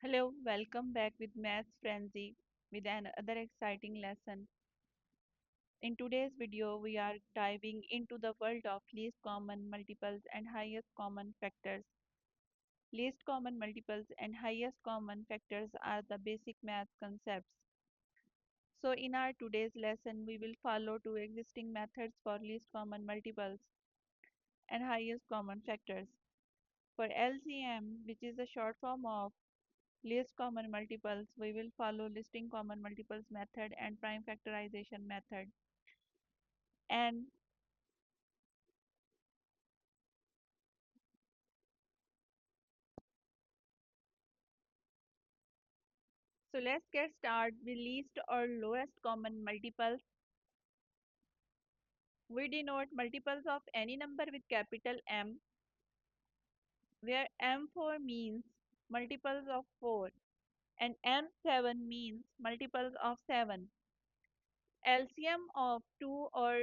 Hello, welcome back with Maths Frenzy with another exciting lesson. In today's video, we are diving into the world of least common multiples and highest common factors. Least common multiples and highest common factors are the basic math concepts. So in our today's lesson, we will follow two existing methods for least common multiples and highest common factors. For LCM, which is a short form of least common multiples, we will follow listing common multiples method and prime factorization method. And so let's get started with least or lowest common multiples. We denote multiples of any number with capital M, where M4 means multiples of 4 and M7 means multiples of 7. LCM of two or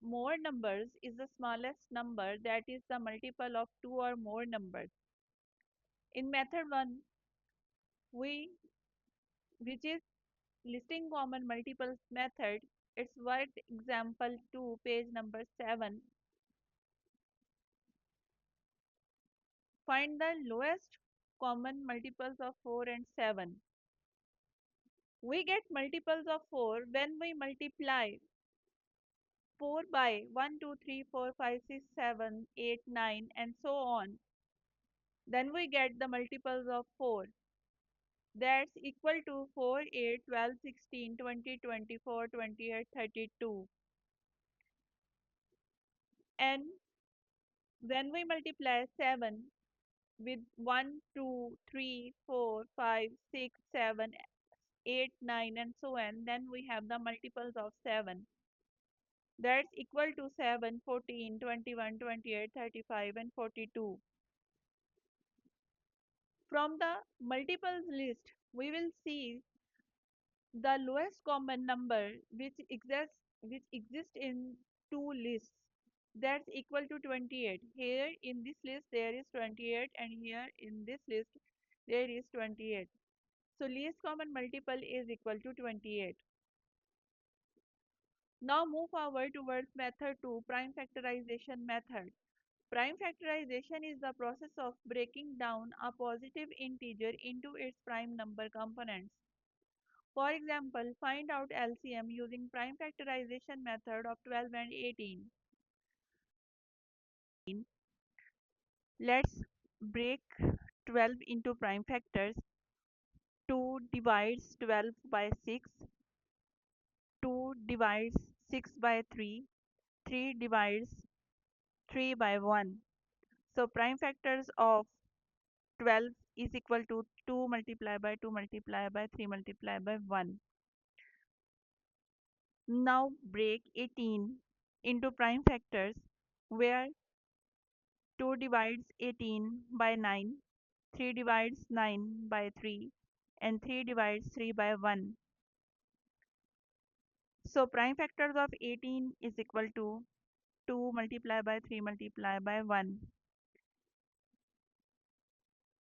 more numbers is the smallest number that is the multiple of two or more numbers. In method 1, we which is listing common multiples method, it's worked example 2 page number 7. Find the lowest common multiples of 4 and 7. We get multiples of 4 when we multiply 4 by 1, 2, 3, 4, 5, 6, 7, 8, 9 and so on. Then we get the multiples of 4. That's equal to 4, 8, 12, 16, 20, 24, 28, 32. And when we multiply 7 with 1, 2, 3, 4, 5, 6, 7, 8, 9 and so on, then we have the multiples of 7. That's equal to 7, 14, 21, 28, 35 and 42. From the multiples list, we will see the lowest common number which exists in two lists. That's equal to 28. Here in this list there is 28 and here in this list there is 28. So least common multiple is equal to 28. Now move forward towards method 2, prime factorization method. Prime factorization is the process of breaking down a positive integer into its prime number components. For example, find out LCM using prime factorization method of 12 and 18. Let's break 12 into prime factors. 2 divides 12 by 6, 2 divides 6 by 3, 3 divides 3 by 1. So prime factors of 12 is equal to 2 multiplied by 2 multiplied by 3 multiplied by 1. Now break 18 into prime factors where 2 divides 18 by 9, 3 divides 9 by 3 and 3 divides 3 by 1. So prime factors of 18 is equal to 2 multiplied by 3 multiplied by 1.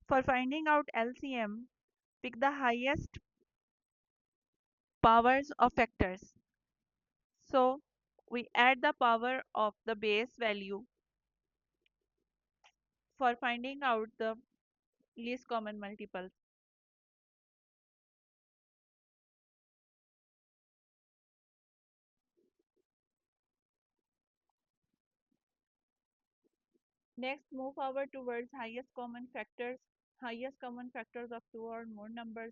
For finding out LCM, pick the highest powers of factors. So we add the power of the base value for finding out the least common multiples. Next, move forward towards highest common factors. Highest common factors of two or more numbers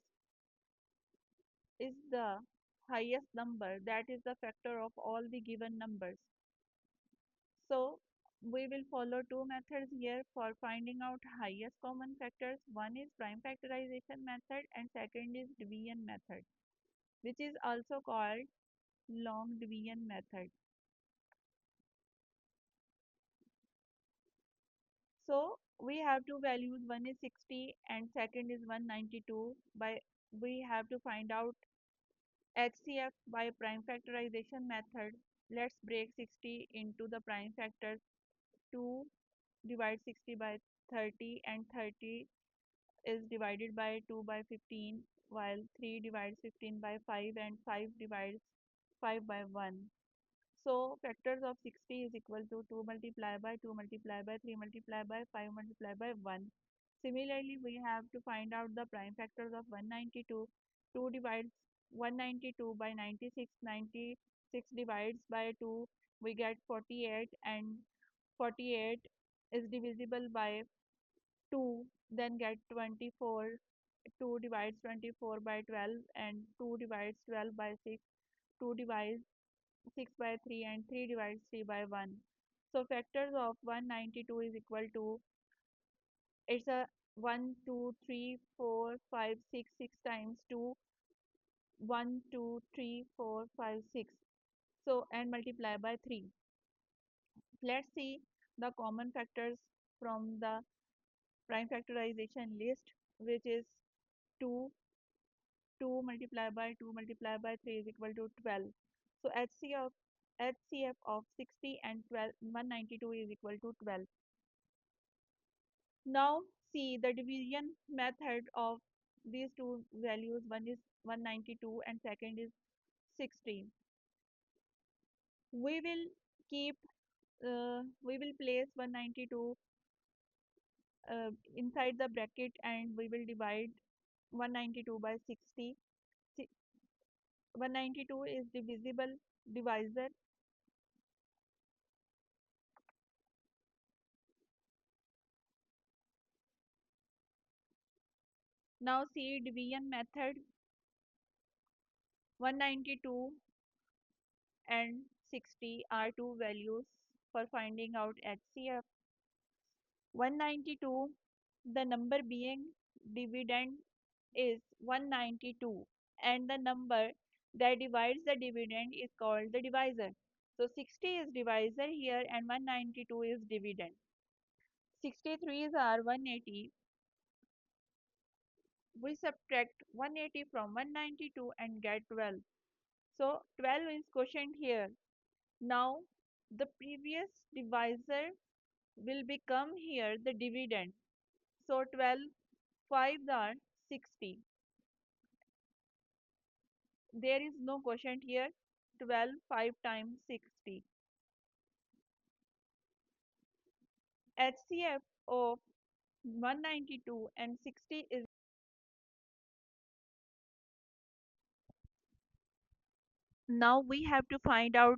is the highest number that is the factor of all the given numbers. So we will follow two methods here for finding out highest common factors. One is prime factorization method and second is division method, which is also called long division method. So we have two values, one is 60 and second is 192. By we have to find out HCF by prime factorization method. Let's break 60 into the prime factors. 2 divide 60 by 30 and 30 is divided by 2 by 15, while 3 divides 15 by 5 and 5 divides 5 by 1. So factors of 60 is equal to 2 multiplied by 2 multiplied by 3 multiplied by 5 multiplied by 1. Similarly, we have to find out the prime factors of 192. 2 divides 192 by 96. 96 divides by 2, we get 48, and 48 is divisible by 2, then get 24. 2 divides 24 by 12, and 2 divides 12 by 6. 2 divides 6 by 3, and 3 divides 3 by 1. So factors of 192 is equal to, it's a 1, 2, 3, 4, 5, 6, 6 times 2, 1, 2, 3, 4, 5, 6. So, and multiply by 3. Let's see the common factors from the prime factorization list, which is 2. 2 multiplied by 2 multiplied by 3 is equal to 12. So HCF of 60 and 192 is equal to 12. Now see the division method of these two values. One is 192 and second is 60. We will keep we will place 192 inside the bracket, and we will divide 192 by 60. 192 is divisible divisor. Now see division method. 192 and 60 are two values for finding out HCF. 192, the number being dividend is 192, and the number that divides the dividend is called the divisor. So 60 is divisor here and 192 is dividend. 63s are 180. We subtract 180 from 192 and get 12. So 12 is quotient here. Now the previous divisor will become here the dividend. So 12 5s are 60. There is no quotient here. 12 5 times 60. HCF of 192 and 60 is. Now we have to find out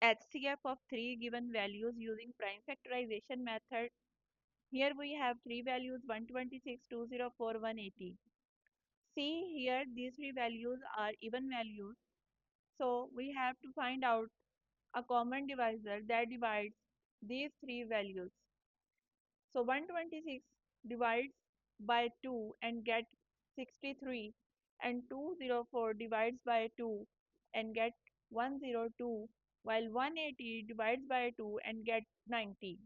HCF of three given values using prime factorization method. Here we have three values: 126, 204, 180. See here, these three values are even values. So we have to find out a common divisor that divides these three values. So 126 divides by 2 and get 63, and 204 divides by 2 and get 102, while 180 divides by 2 and get 90.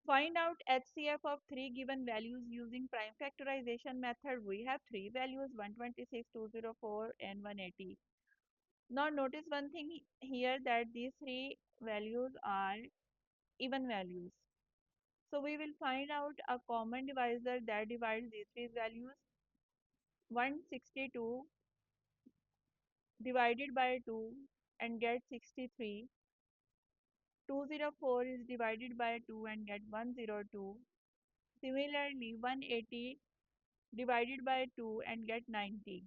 Find out HCF of three given values using prime factorization method. We have three values: 126, 204, and 180. Now notice one thing here, that these three values are even values. So we will find out a common divisor that divides these three values. 162 divided by 2 and get 63. 204 is divided by 2 and get 102. Similarly, 180 divided by 2 and get 90.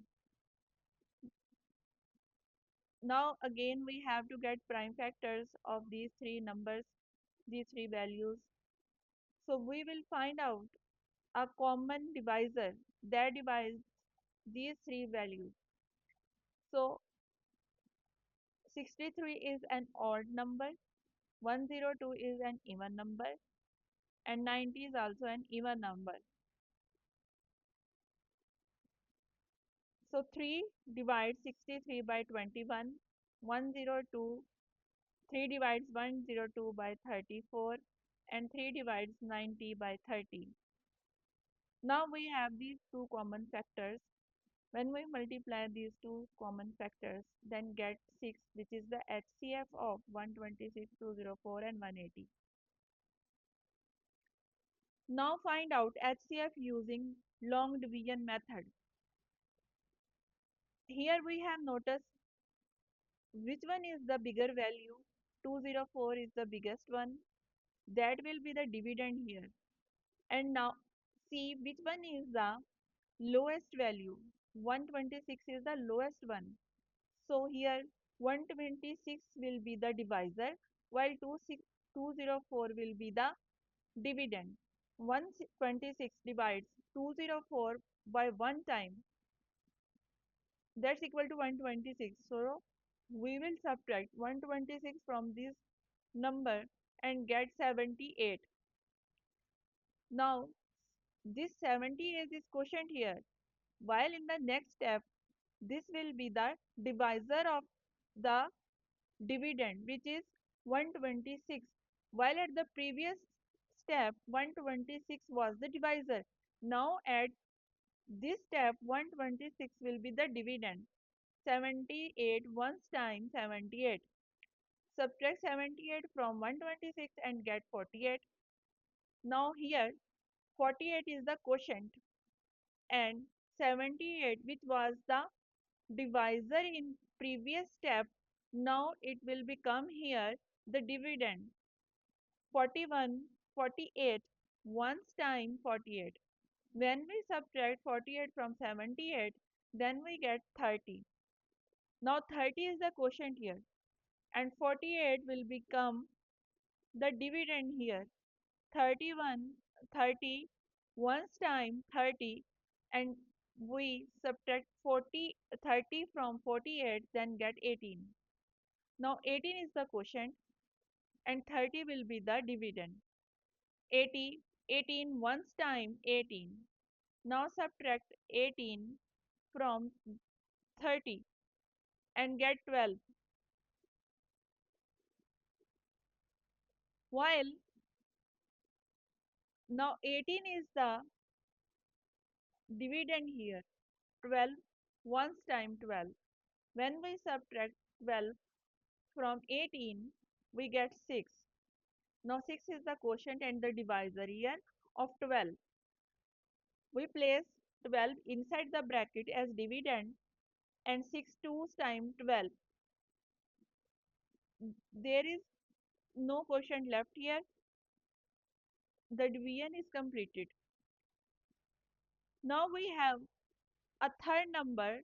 Now again we have to get prime factors of these three numbers, these three values. So we will find out a common divisor that divides these three values. So 63 is an odd number, 102 is an even number, and 90 is also an even number. So 3 divides 63 by 21, 102, 3 divides 102 by 34, and 3 divides 90 by 30. Now we have these two common factors. When we multiply these two common factors, then get 6, which is the HCF of 126, 204, and 180. Now find out HCF using long division method. Here we have noticed which one is the bigger value. 204 is the biggest one. That will be the dividend here. And now see which one is the lowest value. 126 is the lowest one. So here 126 will be the divisor while 204 will be the dividend. 126 divides 204 by one time, that's equal to 126. So we will subtract 126 from this number and get 78. Now this 78 is quotient here, while in the next step this will be the divisor of the dividend, which is 126, while at the previous step 126 was the divisor. Now at this step 126 will be the dividend. 78 once times 78. Subtract 78 from 126 and get 48. Now here 48 is the quotient and 78, which was the divisor in previous step, now it will become here the dividend. 41, 48 once time 48. When we subtract 48 from 78, then we get 30. Now 30 is the quotient here and 48 will become the dividend here. 31, 30 once time 30, and we subtract 30 from 48, then get 18. Now 18 is the quotient and 30 will be the dividend. 80, 18 once time 18. Now subtract 18 from 30 and get 12. While now 18 is the dividend here. 12 once time 12. When we subtract 12 from 18, we get 6. Now 6 is the quotient and the divisor here of 12. We place 12 inside the bracket as dividend and 6 2's times 12. There is no quotient left here. The division is completed. Now we have a third number,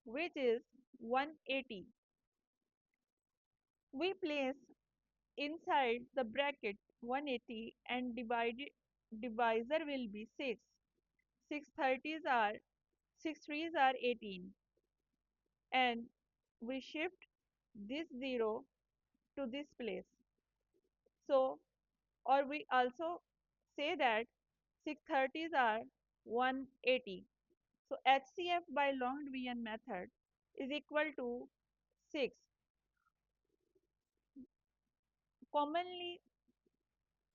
which is 180. We place inside the bracket 180 and divisor will be 6. 6 30s are 6 3s are 18, and we shift this 0 to this place. So, or we also say that 6 30s are 180. So HCF by long division method is equal to 6. Commonly,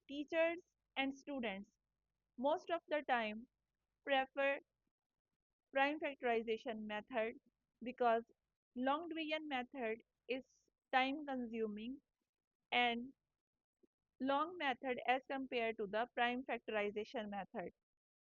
teachers and students most of the time prefer prime factorization method because long division method is time consuming and long method as compared to the prime factorization method.